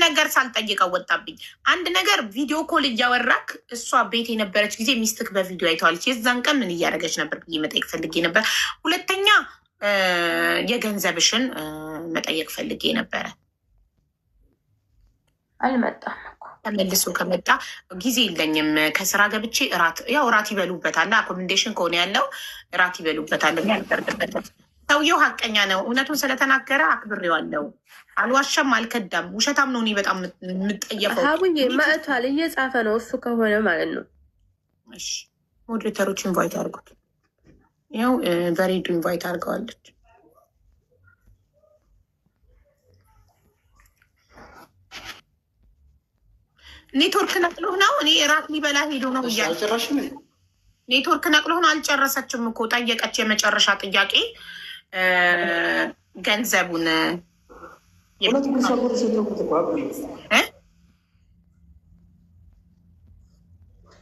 ነገር ሳልጠይቀው ወጣብኝ። አንድ ነገር ቪዲዮ ኮል እያወራክ እሷ ቤት የነበረች ጊዜ ሚስትክ በቪዲዮ አይተዋለች። የዛን ቀን ምን እያደረገች ነበር ብዬ መጠየቅ ፈልጌ ነበር። ሁለተኛ የገንዘብሽን መጠየቅ ፈልጌ ነበረ። አልመጣም። ተመልሶ ከመጣ ጊዜ የለኝም ከስራ ገብቼ እራት ይበሉበታል። አኮሜንዴሽን ከሆነ ያለው እራት ይበሉበታል። ያልበርድበት ሰውየው ሀቀኛ ነው። እውነቱን ስለተናገረ አክብሬዋለሁ። አልዋሸም፣ አልከዳም። ውሸታም ነው። እኔ በጣም የምጠየፈው ሀቡዬ መእቷል፣ እየጻፈ ነው እሱ ከሆነ ማለት ነው። ሞዴሬተሮች ኢንቫይት አድርጉት። ያው በሬዱ ኢንቫይት አድርገዋለች። ኔትወርክ ነቅሎህ ነው። እኔ እራት ሊበላ ሄዶ ነው እያለ ኔትወርክ ነቅሎህ ነው። አልጨረሰችም እኮ ጠየቀች። የመጨረሻ ጥያቄ ገንዘቡን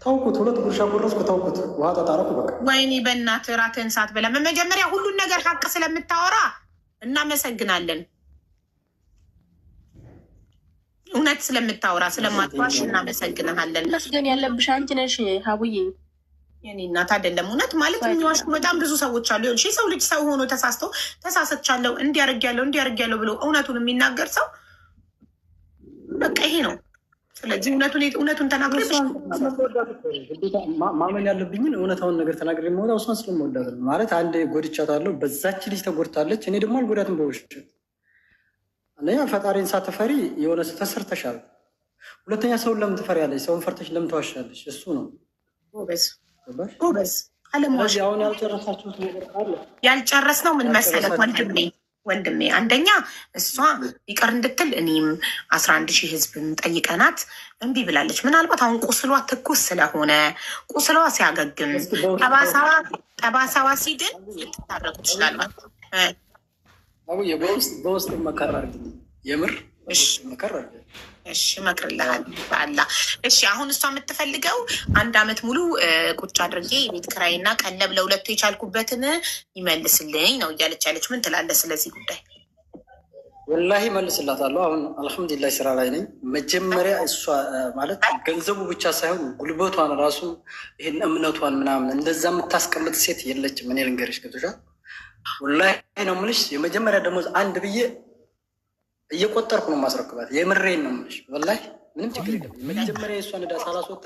ታውቁት 2 ጉርሻ ጎረስኩ ታውቁት። ውሃ ጠጣረኩ በቃ። ወይኔ በእናትህ እራትህን ሳትበላ መጀመሪያ ሁሉን ነገር ሀቅ ስለምታወራ እናመሰግናለን። እውነት ስለምታወራ ስለማትዋሽ እናመሰግናለን። መስገን ያለብሽ አንቺ ነሽ ሀቡዬ። የኔ እናት አይደለም። እውነት ማለት የሚዋሽ በጣም ብዙ ሰዎች አሉ። ሰው ልጅ ሰው ሆኖ ተሳስቶ ተሳስቻለሁ እንዲያርጊያለሁ ብሎ እውነቱን የሚናገር ሰው በቃ ይሄ ነው። ስለዚህ እውነቱን ተናግሬ ማመን ያለብኝን እውነታውን ነገር ተናግሬ የምወጣው እሷን ስለምወዳት ነው። ማለት አንድ ጎድቻታለሁ፣ በዛች ልጅ ተጎድታለች። እኔ ደግሞ አልጎዳትም በውሸት። አንደኛ ፈጣሪን ሳትፈሪ የሆነ ስህተት ሰርተሻል። ሁለተኛ ሰውን ለምን ትፈሪያለሽ? ሰውን ፈርተሽ ለምን ትዋሻለሽ? እሱ ነው ጎበዝ። አለማሽ አሁን ያልጨረሳችሁት ነገር አለ። ያልጨረስነው ምን መሰለህ ወንድሜ፣ አንደኛ እሷ ይቅር እንድትል እኔም 11,000 ህዝብን ጠይቀናት እምቢ ብላለች። ምናልባት አሁን ቁስሏ ትኩስ ስለሆነ ቁስሏ ሲያገግም ጠባሳዋ ሲድን ልትታረቁ ትችላላት። በውስጥ መከራር የምር መከራር እመክርልሃል በአላህ። እሺ አሁን እሷ የምትፈልገው 1 ዓመት ሙሉ ቁጭ አድርጌ የቤት ኪራይና ቀለብ ለሁለቱ የቻልኩበትን ይመልስልኝ ነው እያለች ያለች። ምን ትላለህ ስለዚህ ጉዳይ? ወላሂ መልስላታለሁ። አሁን አልሐምዱሊላህ ስራ ላይ ነኝ። መጀመሪያ እሷ ማለት ገንዘቡ ብቻ ሳይሆን ጉልበቷን ራሱ ይህን እምነቷን ምናምን እንደዛ የምታስቀምጥ ሴት የለችም። እኔ ልንገርሽ ገብቶሻል። ወላሂ ነው የምልሽ። የመጀመሪያ ደሞዝ 1 ብዬ እየቆጠርኩ ነው ማስረክባት። የምሬን ነው የምልሽ። ወላሂ ምንም ችግር የለም። መጀመሪያ የእሷን ዕዳ ሳላስወጣ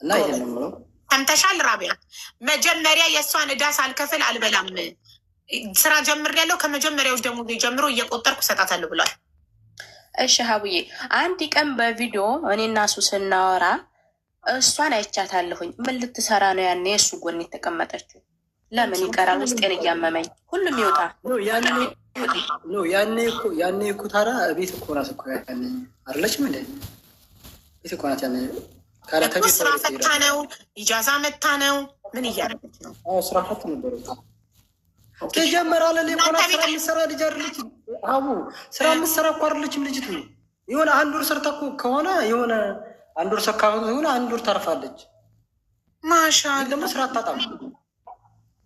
እና ይሄን ነው የምለው። ሰምተሻል ራቢያ? መጀመሪያ የእሷን ዕዳ ሳልከፍል አልበላም። ስራ ጀምሬያለሁ። ከመጀመሪያው ደግሞ ጀምሮ እየቆጠርኩ እሰጣታለሁ ብሏል። እሺ ሀቡዬ፣ አንድ ቀን በቪዲዮ እኔና እሱ ስናወራ እሷን አይቻታለሁኝ። ምን ልትሰራ ነው ያኔ እሱ ጎን የተቀመጠችው? ለምን ይቀራል? ውስጤን እያመመኝ ሁሉም ይወጣ። ያኔ እኮ ታዲያ ቤት እኮ ናት እኮ ያኔ አይደለችም እንደ ቤት እኮ ናት ያኔ። ስራ ፈታ ነው ኢጃዛ መታ ነው ምን እያደረገች ነው? ስራ ፈት ነበረ ተጀመራለ። ሌኮና ስራ የምትሰራ ልጅ አይደለችም አቡ። ስራ የምትሰራ እኮ አይደለችም ልጅቱ። የሆነ 1 ወር ሰርታ እኮ ከሆነ የሆነ 1 ወር ሰካ ሆነ 1 ወር ታርፋለች። ማሻአላ ደግሞ ስራ አታጣም።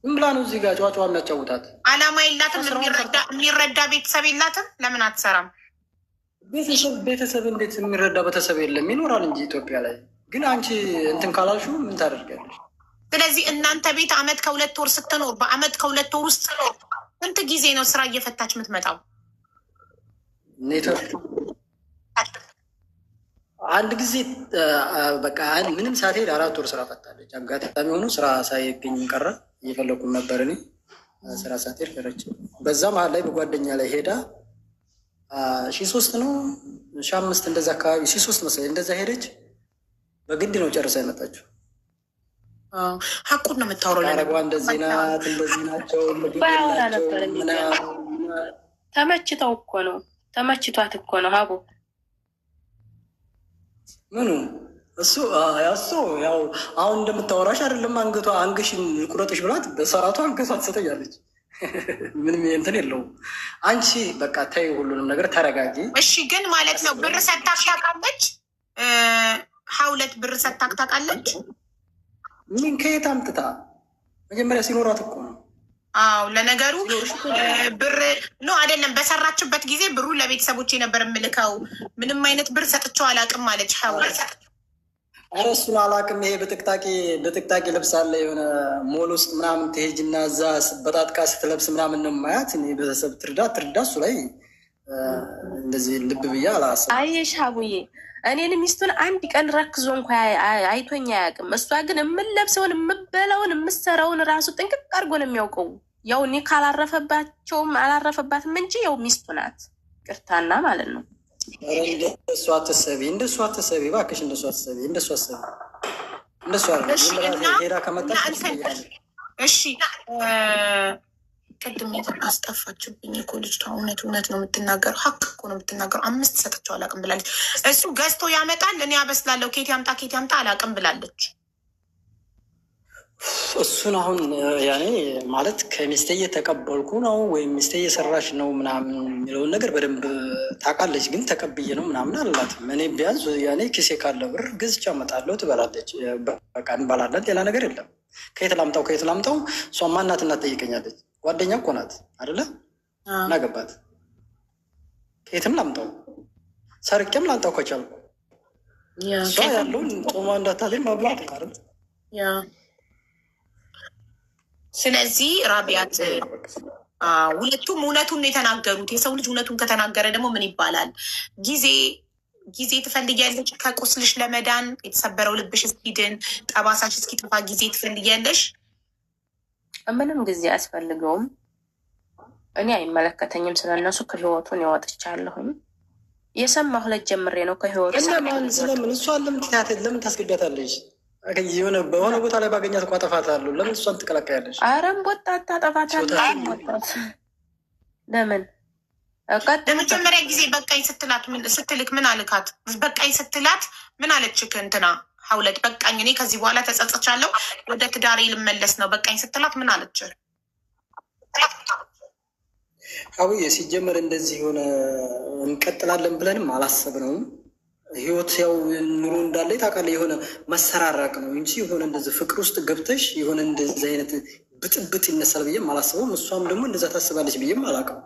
ምን ብላ ነው እዚህ ጋር ጨዋጫዋ የሚያጫውታት? አላማ የላትም። የሚረዳ ቤተሰብ የላትም። ለምን አትሰራም? ቤተሰብ እንዴት የሚረዳ ቤተሰብ የለም? ይኖራል እንጂ ኢትዮጵያ ላይ። ግን አንቺ እንትን ካላልሽው ምን ታደርጊያለሽ? ስለዚህ እናንተ ቤት 1 ዓመት ከ2 ወር ስትኖር በ1 ዓመት ከ2 ወር ውስጥ ስንት ጊዜ ነው ስራ እየፈታች የምትመጣው? ኔትወርክ አንድ ጊዜ በቃ ምንም ሳትሄድ 4 ወር ስራ ፈታለች። አጋጣሚ ሆኖ ስራ ሳይገኝ ቀረ። እየፈለኩን ነበር እኔ ስራ ሳትሄድ ቀረች። በዛ መሀል ላይ በጓደኛ ላይ ሄዳ 1,300 ነው 1,500 እንደዛ አካባቢ 1,300 መሰለኝ እንደዛ ሄደች። በግድ ነው ጨርሳ የመጣችው። ሀቁን ነው የምታወራው። ለነገዋ እንደዚህ ናት እንደዚህ ናቸው። ተመችተው እኮ ነው ተመችቷት እኮ ነው ሀቡ። ምኑ እሱ ያው አሁን እንደምታወራሽ አይደለም። አንገሽን ቁረጥሽ ብላት በሰዓቱ አንገቷ ትሰጠኛለች። ምንም እንትን የለውም። አንቺ በቃ ተይ፣ ሁሉንም ነገር ተረጋጊ። እሺ ግን ማለት ነው ብር ሰታክ ታውቃለች? ሀውለት ብር ሰታክ ታውቃለች? ምን ከየት አምጥታ? መጀመሪያ ሲኖራት እኮ ነው። አዎ ለነገሩ ብር ነው አይደለም። በሰራችበት ጊዜ ብሩ ለቤተሰቦቼ ነበር የምልከው። ምንም አይነት ብር ሰጥቼው አላውቅም አለች ሀውለት። ኧረ እሱን አላውቅም። ይሄ በጥቅጣቂ ልብስ አለ የሆነ ሞል ውስጥ ምናምን ትሄጂና እዛ በጣጥቃ ስትለብስ ምናምን ነው የማያት። እኔ ቤተሰብ ትርዳ እሱ ላይ እንደዚህ ልብ ብዬ አላስብም። አየሽ ሀቡዬ እኔን ሚስቱን አንድ ቀን ረክዞ እንኳ አይቶኝ አያውቅም። እሷ ግን የምንለብሰውን የምበላውን የምሰራውን ራሱ ጥንቅቅ አድርጎ ነው የሚያውቀው። ያው እኔ ካላረፈባቸውም አላረፈባትም እንጂ ያው ሚስቱ ናት። ቅርታና ማለት ነው። እንደሱ አትሰቢ እባክሽ፣ እንደሱ አትሰቢ። ሄዳ ከመጣች እሺ። ቅድም አስጠፋችብኝ እኮ ልጅቷ። እውነት ነው የምትናገረው፣ ሀቅ እኮ ነው የምትናገረው። 5 ሰጥቼው አላውቅም ብላለች። እሱ ገዝቶ ያመጣል፣ እኔ አበስላለሁ። ኬት ያምጣ አላውቅም ብላለች። እሱን አሁን ያኔ ማለት ከሚስቴ እየተቀበልኩ ነው ወይም ሚስቴ እየሰራች ነው ምናምን የሚለውን ነገር በደንብ ታውቃለች። ግን ተቀብዬ ነው ምናምን አላላትም። እኔ ቢያንስ ያኔ ኪሴ ካለ ብር ገዝቼ አመጣለሁ ትበላለች። በቃ እንበላለን፣ ሌላ ነገር የለም። ከየት ላምጣው? እሷ ማናት እናት ጠይቀኛለች። ጓደኛ እኮ ናት አይደለ? እናገባት። ከየትም ላምጣው፣ ሰርቄም ላምጣው ከቻልኩ። እሷ ያለውን ጦማ እንዳታለኝ ማብላት ካርም ስለዚህ ራቢያት ሁለቱም እውነቱን ነው የተናገሩት። የሰው ልጅ እውነቱን ከተናገረ ደግሞ ምን ይባላል? ጊዜ ትፈልጊያለሽ ከቁስልሽ ለመዳን፣ የተሰበረው ልብሽ እስኪድን፣ ጠባሳሽ እስኪጠፋ ጊዜ ትፈልጊያለሽ። ምንም ጊዜ አያስፈልገውም። እኔ አይመለከተኝም ስለነሱ። ከህይወቱን ያወጥቻለሁኝ። የሰማሁ ዕለት ጀምሬ ነው ከህይወቱ። ስለምን እሷን ለምን ታስገቢያታለሽ? የሆነ በሆነ ቦታ ላይ ባገኛት እኮ አጠፋታለሁ። ለምን እሷን ትቀላቀያለሽ? አረም ወጣት አጠፋታለሁ። ለምን ለመጀመሪያ ጊዜ በቃኝ ስትልክ ምን አልካት? በቃኝ ስትላት ምን አለችክ? እንትና ሀውለት በቃኝ፣ እኔ ከዚህ በኋላ ተጸጽቻለሁ፣ ወደ ትዳሬ ልመለስ ነው በቃኝ ስትላት ምን አለች? አብዬ ሲጀመር እንደዚህ የሆነ እንቀጥላለን ብለንም አላሰብነውም። ህይወት ያው ኑሮ እንዳለ ታውቃለህ። የሆነ መሰራራቅ ነው እንጂ የሆነ እንደዚህ ፍቅር ውስጥ ገብተሽ የሆነ እንደዚህ አይነት ብጥብጥ ይነሳል ብዬም አላስበውም። እሷም ደግሞ እንደዛ ታስባለች ብዬም አላውቅም።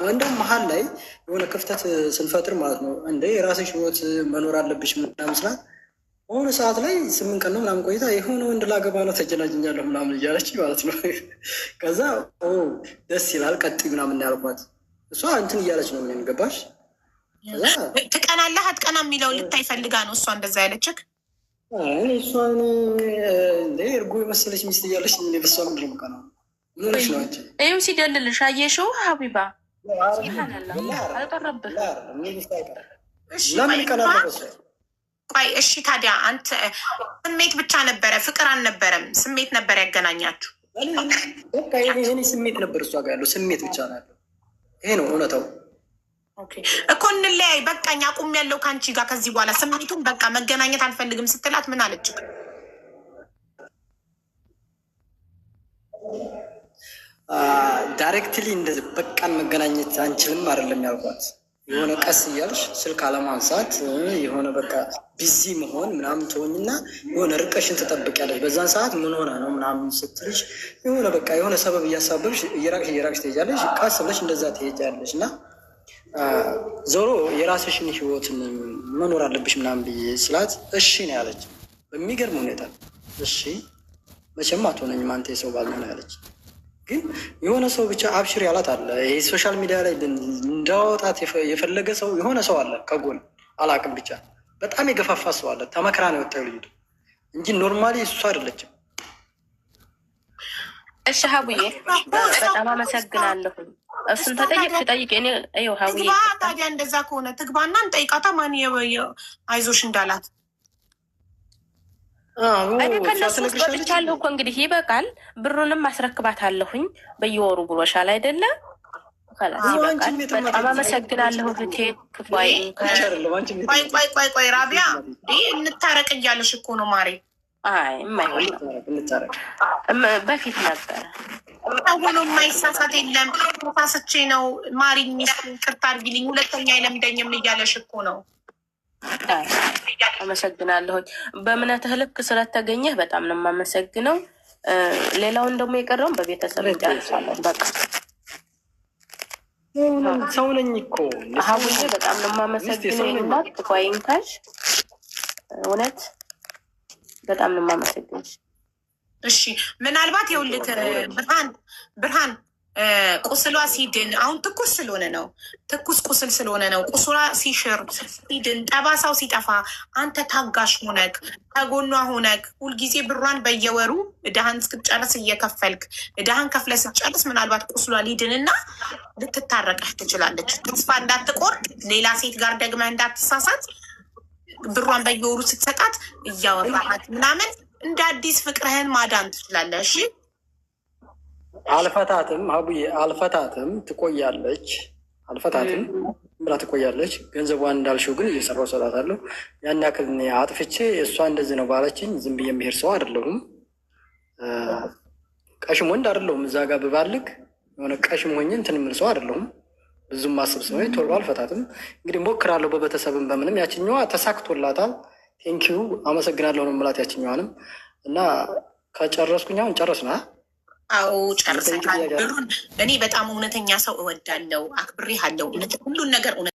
እንደውም መሀል ላይ የሆነ ክፍተት ስንፈጥር ማለት ነው እንደ የራስሽ ህይወት መኖር አለብሽ ምናምን ስላት በሆነ ሰዓት ላይ 8 ቀን ነው ምናምን ቆይታ የሆነ ወንድ ላገባ ነው ተጀናጅኛለሁ ምናምን እያለች ማለት ነው። ከዛ ደስ ይላል ቀጥይ ምናምን ያልኳት እሷ እንትን እያለች ነው ምን ገባሽ? ትቀናለህ አትቀና የሚለውን ልታይ ፈልጋ ነው እሷ እንደዛ ያለችክ። እሷን እርጎ የመሰለች ሚስት እያለች በሷ ምንድን ነው የምቀናው? ምን ሆነሽ ነው አንቺ? ይኸው ሲደልልሽ አየሽው ሀቢባ አልቀረብህ። ለምን ይቀናለሁ በሷ? ቆይ እሺ ታዲያ አንተ ስሜት ብቻ ነበረ ፍቅር አልነበረም? ስሜት ነበር ያገናኛችሁ? በቃ የኔ ስሜት ነበር እሷ ጋር ያለው ስሜት ብቻ ነው ያለው። ይሄ ነው እውነታው እኮ። እንለያይ በቃኝ አቁም ያለው ከአንቺ ጋር ከዚህ በኋላ ስሜቱን በቃ መገናኘት አልፈልግም ስትላት ምን አለች? ዳይሬክትሊ እንደዚህ በቃን መገናኘት አንችልም አይደለም ያልኳት። የሆነ ቀስ እያልሽ ስልክ አለማንሳት የሆነ በቃ ቢዚ መሆን ምናምን ትሆኝና የሆነ ርቀሽን ትጠብቂያለሽ። በዛን ሰዓት ምን ሆነ ነው ምናምን ስትልሽ የሆነ በቃ የሆነ ሰበብ እያሳበብሽ እየራቅሽ ትሄጃለሽ። ቀስ ብለሽ እንደዛ ትሄጃለሽ እና ዞሮ የራስሽን ህይወትን መኖር አለብሽ ምናምን ብዬ ስላት እሺ ነው ያለች። በሚገርም ሁኔታ እሺ መቼም አትሆነኝም አንተ የሰው ባል ነው ያለች። ግን የሆነ ሰው ብቻ አብሽር ያላት አለ። ይሄ ሶሻል ሚዲያ ላይ እንዳወጣት የፈለገ ሰው የሆነ ሰው አለ ከጎን አላቅም፣ ብቻ በጣም የገፋፋ ሰው አለ። ተመክራ ነው የወጣው ልጅ እንጂ ኖርማሊ እሱ አይደለችም። እሺ ሀቡዬ በጣም አመሰግናለሁ። እሱን ተጠይቅሽ ጠይቅ። እኔ ይኸው ሀቡዬ ታዲያ እንደዛ ከሆነ ትግባና እንጠይቃታ ማን አይዞሽ እንዳላት። እኔ ከነሱ ውስጥ ወጥቻለሁ እኮ እንግዲህ ይበቃል። ብሩንም አስረክባታለሁኝ በየወሩ ብሎሻል አይደለ? ይበቃል። በጣም አመሰግናለሁ እህቴ። ቆይ ራቢያ እንታረቅ እያለሽ እኮ ነው ማሬ። አይ በፊት ነበረ ሆኖ የማይሳሳት የለም። ተሳስቼ ነው ማሪኝ፣ ሚስት ቅርታ አድርጊልኝ፣ ሁለተኛ አይለምደኝም እያለሽ እኮ ነው። አመሰግናለሁኝ። በእምነትህ ልክ ስለተገኘህ በጣም ነው የማመሰግነው። ሌላውን ደግሞ የቀረውን በቤተሰብ እንጨርሳለን። በቃ ሰው ነኝ እኮ ሀቡዬ፣ በጣም ነው የማመሰግነው። ይናት ኳይንካሽ እውነት በጣም ነው የማመሰግንሽ። እሺ ምናልባት የውልት ብርሃን ቁስሏ ሲድን አሁን ትኩስ ስለሆነ ነው፣ ትኩስ ቁስል ስለሆነ ነው። ቁስሏ ሲሽር ሲድን፣ ጠባሳው ሲጠፋ አንተ ታጋሽ ሆነክ ከጎኗ ሆነክ ሁልጊዜ ብሯን በየወሩ እዳህን እስክትጨርስ እየከፈልክ እዳህን ከፍለ ስትጨርስ ምናልባት ቁስሏ ሊድንና ልትታረቀህ ትችላለች። ተስፋ እንዳትቆርጥ፣ ሌላ ሴት ጋር ደግመህ እንዳትሳሳት፣ ብሯን በየወሩ ስትሰጣት እያወራሃት ምናምን እንደ አዲስ ፍቅርህን ማዳን ትችላለህ። እሺ አልፈታትም አቡዬ፣ አልፈታትም፣ ትቆያለች። አልፈታትም ብላ ትቆያለች። ገንዘቧን እንዳልሽው ግን እየሰራሁ እሰጣታለሁ። ያን ያክል እኔ አጥፍቼ እሷ እንደዚህ ነው ባለችኝ ዝም ብዬ የምሄድ ሰው አይደለሁም። ቀሽም ወንድ አይደለሁም። እዛ ጋር ብባልግ የሆነ ቀሽም ሆኜ እንትን የምል ሰው አይደለሁም። ብዙም ማስብ ሰው ቶሎ አልፈታትም። እንግዲህ ሞክራለሁ፣ በቤተሰብም በምንም። ያችኛዋ ተሳክቶላታል። ቴንኪዩ አመሰግናለሁ ነው የምላት ያችኛዋንም። እና ከጨረስኩኝ አሁን ጨረስና አዎ ጨርሰናል። ብሩን እኔ በጣም እውነተኛ ሰው እወዳለሁ፣ አክብሬሃለሁ። ሁሉን ነገር